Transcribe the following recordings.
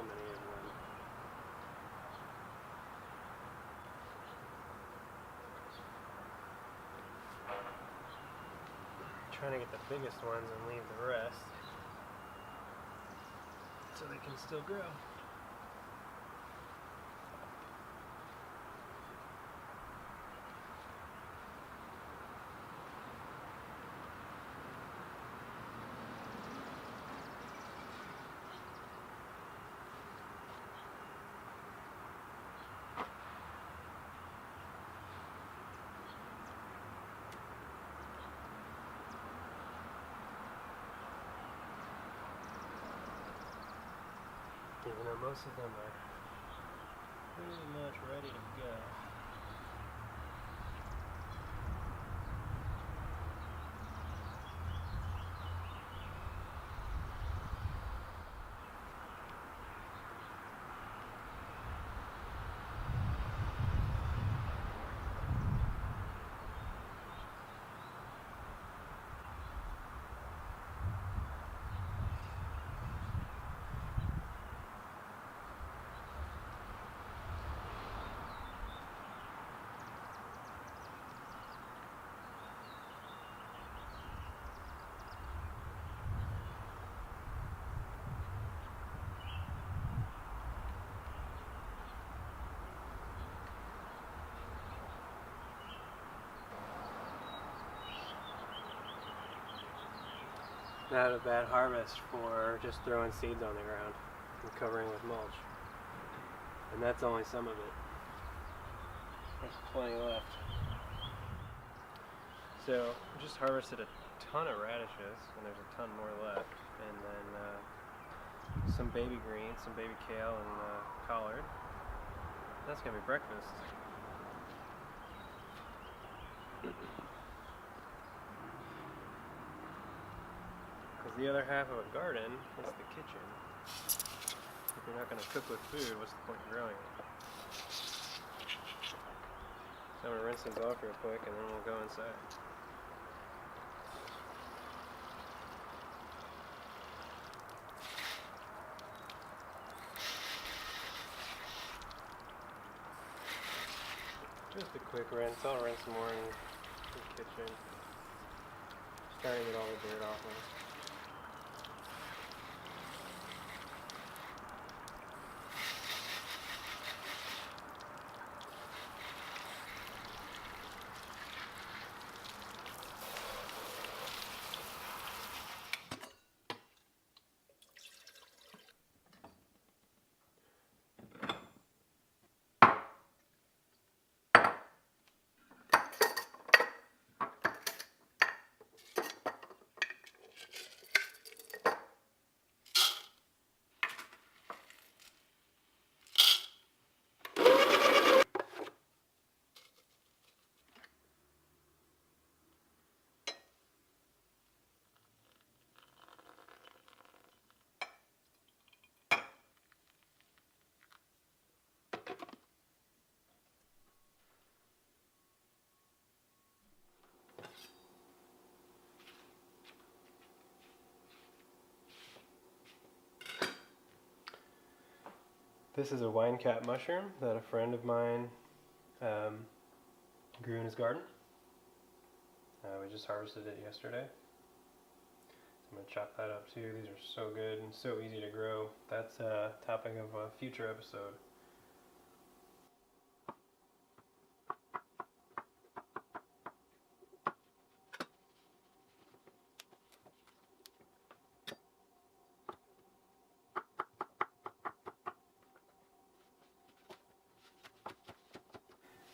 many of them. Trying to get the biggest ones and leave the rest so they can still grow. Even though most of them are pretty much ready to go. Not a bad harvest for just throwing seeds on the ground and covering with mulch. And that's only some of it. There's plenty left. So, just harvested a ton of radishes, and there's a ton more left. And then some baby greens, some baby kale, and collard. That's gonna be breakfast. Because the other half of a garden is the kitchen. If you're not going to cook with food, what's the point of growing it? So I'm going to rinse these off real quick and then we'll go inside. Just a quick rinse. I'll rinse more in the kitchen. Just trying to get all the dirt off of it. This is a wine cap mushroom that a friend of mine grew in his garden. We just harvested it yesterday. I'm going to chop that up too. These are so good and so easy to grow. That's a topic of a future episode.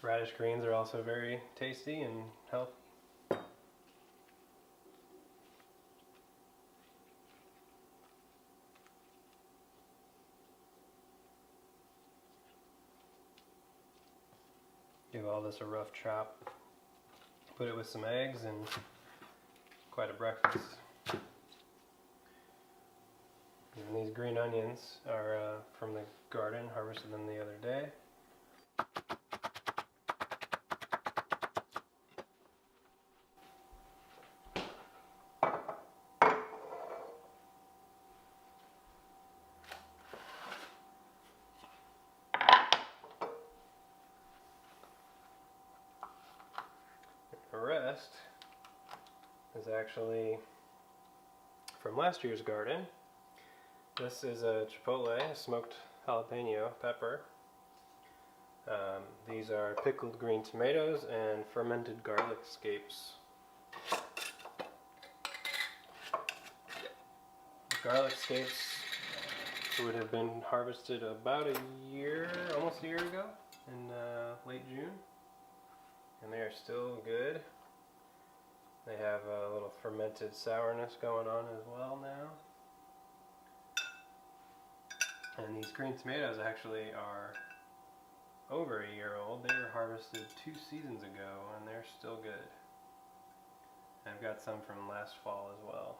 Radish greens are also very tasty and healthy. Give all this a rough chop. Put it with some eggs and quite a breakfast. And these green onions are from the garden, harvested them the other day. actually from last year's garden. This is a chipotle, a smoked jalapeno pepper. These are pickled green tomatoes and fermented garlic scapes. The garlic scapes would have been harvested about almost a year ago in late June, and they are still good. They have a little fermented sourness going on as well now. And these green tomatoes actually are over a year old. They were harvested 2 seasons ago and they're still good. I've got some from last fall as well.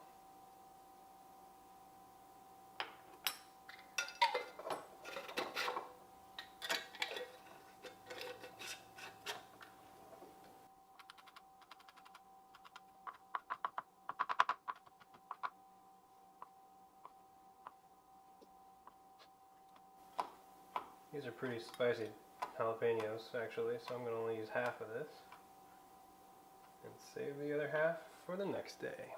These are pretty spicy jalapenos actually, so I'm going to only use half of this and save the other half for the next day.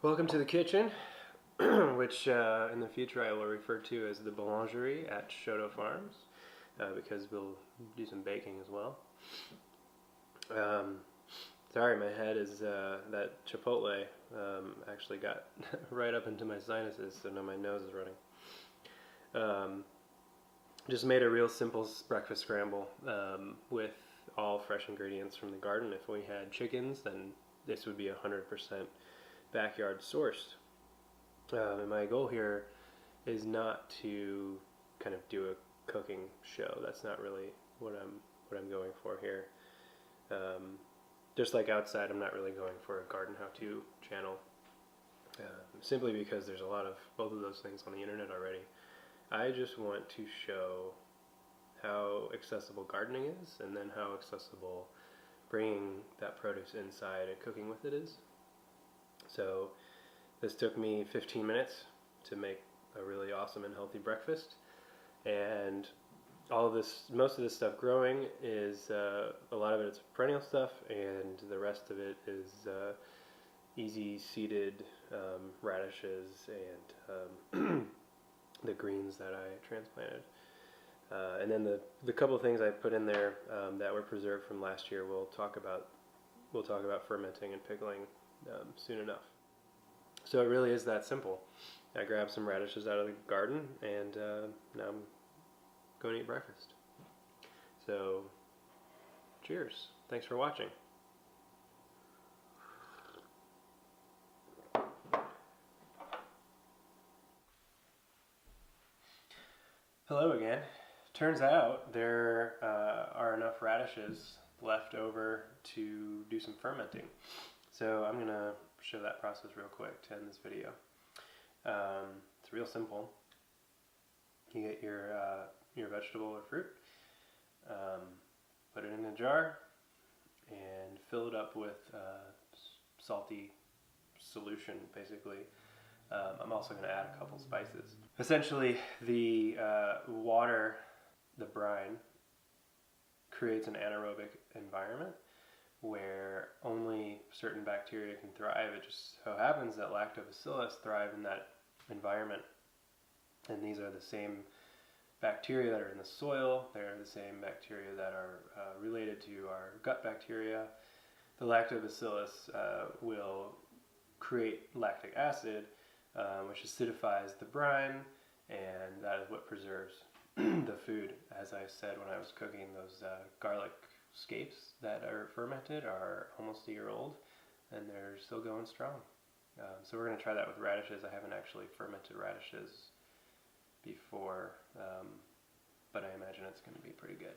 Welcome to the kitchen, which in the future I will refer to as the Boulangerie at Chouteau Farms, because we'll do some baking as well. Sorry, my head is, that chipotle actually got right up into my sinuses, so now my nose is running. Just made a real simple breakfast scramble with all fresh ingredients from the garden. If we had chickens, then this would be 100% backyard sourced. And my goal here is not to kind of do a cooking show. That's not really what I'm going for here. Just like outside, I'm not really going for a garden how-to channel, simply because there's a lot of both of those things on the internet already. I just want to show how accessible gardening is, and then how accessible bringing that produce inside and cooking with it is. So this took me 15 minutes to make a really awesome and healthy breakfast, and all of this, most of this stuff growing is, a lot of it is perennial stuff, and the rest of it is easy seeded radishes and the greens that I transplanted. And then the couple of things I put in there that were preserved from last year, we'll talk about fermenting and pickling soon enough. So it really is that simple. I grabbed some radishes out of the garden, and now I'm going to eat breakfast. So, cheers. Thanks for watching. Hello again. Turns out there are enough radishes left over to do some fermenting. So I'm going to show that process real quick to end this video. It's real simple. You get your vegetable or fruit, put it in a jar, and fill it up with salty solution, basically. I'm also going to add a couple spices. Essentially, the water, the brine, creates an anaerobic environment where only certain bacteria can thrive. It just so happens that lactobacillus thrive in that environment. And these are the same bacteria that are in the soil. They're the same bacteria that are related to our gut bacteria. The lactobacillus will create lactic acid, which acidifies the brine, and that is what preserves the food. As I said when I was cooking, those garlic scapes that are fermented are almost a year old, and they're still going strong. So we're going to try that with radishes. I haven't actually fermented radishes before, but I imagine it's going to be pretty good.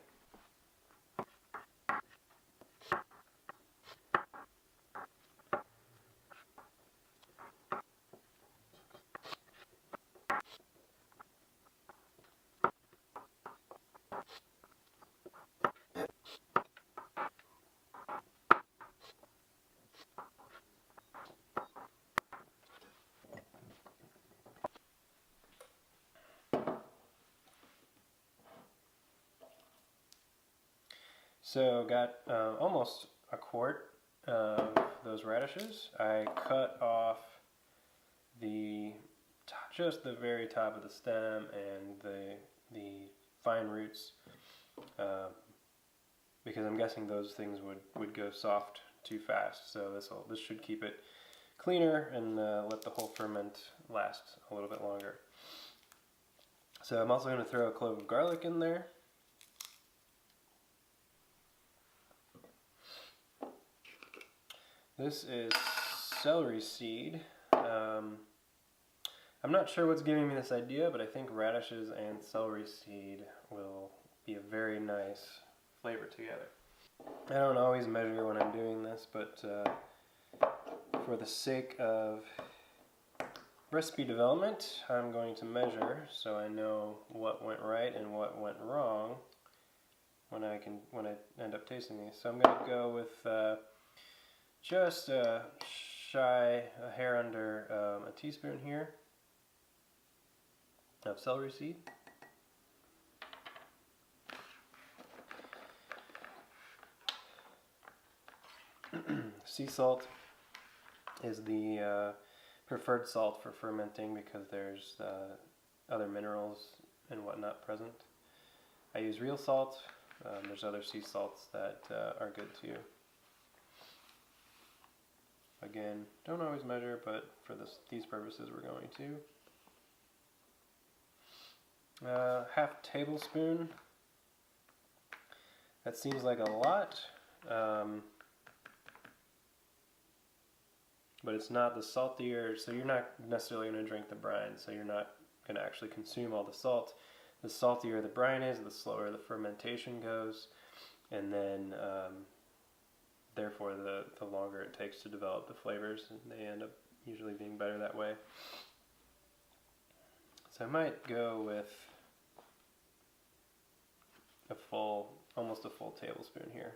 So got almost a quart of those radishes. I cut off just the very top of the stem and the fine roots, because I'm guessing those things would go soft too fast. So this should keep it cleaner and let the whole ferment last a little bit longer. So I'm also going to throw a clove of garlic in there. This is celery seed. I'm not sure what's giving me this idea, but I think radishes and celery seed will be a very nice flavor together. I don't always measure when I'm doing this, but for the sake of recipe development, I'm going to measure so I know what went right and what went wrong when I end up tasting these. So I'm going to go with just a hair under a teaspoon here of celery seed. Sea salt is the preferred salt for fermenting because there's other minerals and whatnot present. I use real salt. There's other sea salts that are good too. Again, don't always measure, but for these purposes we're going to. Half tablespoon. That seems like a lot, but it's not. The saltier, so you're not necessarily going to drink the brine, so you're not going to actually consume all the salt. The saltier the brine is, the slower the fermentation goes, and then therefore the longer it takes to develop the flavors, and they end up usually being better that way. So I might go with almost a full tablespoon here.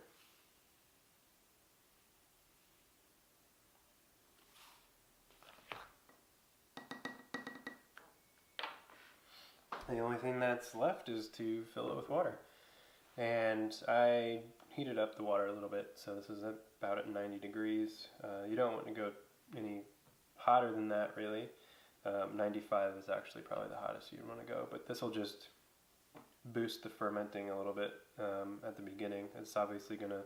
The only thing that's left is to fill it with water. And I heated up the water a little bit, so this is about at 90 degrees. You don't want to go any hotter than that, really. 95 is actually probably the hottest you'd want to go, but this will just boost the fermenting a little bit at the beginning. It's obviously going to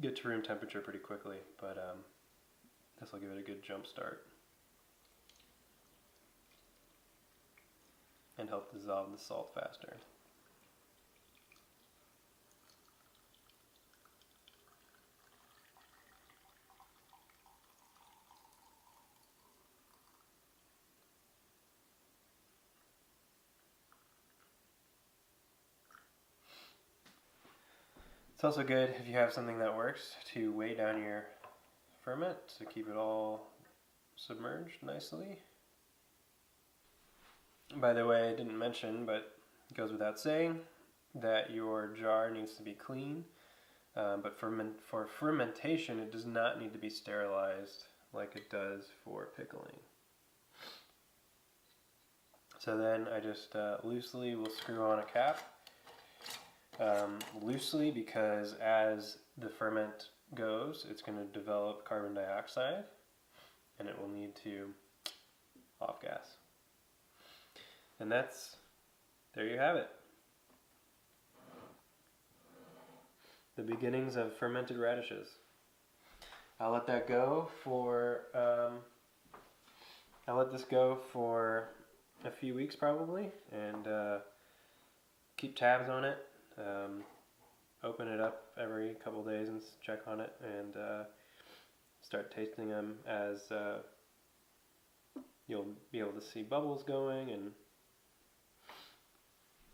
get to room temperature pretty quickly, but this will give it a good jump start and help dissolve the salt faster. It's also good if you have something that works to weigh down your ferment to keep it all submerged nicely. By the way, I didn't mention, but it goes without saying, that your jar needs to be clean. But for fermentation, it does not need to be sterilized like it does for pickling. So then I just loosely will screw on a cap loosely because as the ferment goes, it's going to develop carbon dioxide and it will need to off gas. And there you have it. The beginnings of fermented radishes. I'll let that go for, I'll let this go for a few weeks probably, and keep tabs on it. Open it up every couple days and check on it, and start tasting them as you'll be able to see bubbles going and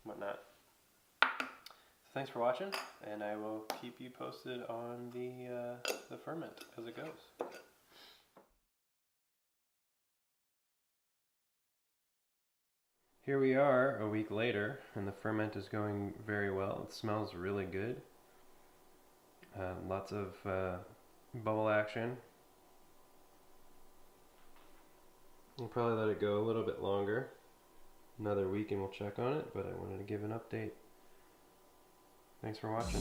whatnot. So thanks for watching, and I will keep you posted on the ferment as it goes. Here we are a week later, and the ferment is going very well. It smells really good. Lots of bubble action. We'll probably let it go a little bit longer. Another week and we'll check on it, but I wanted to give an update. Thanks for watching.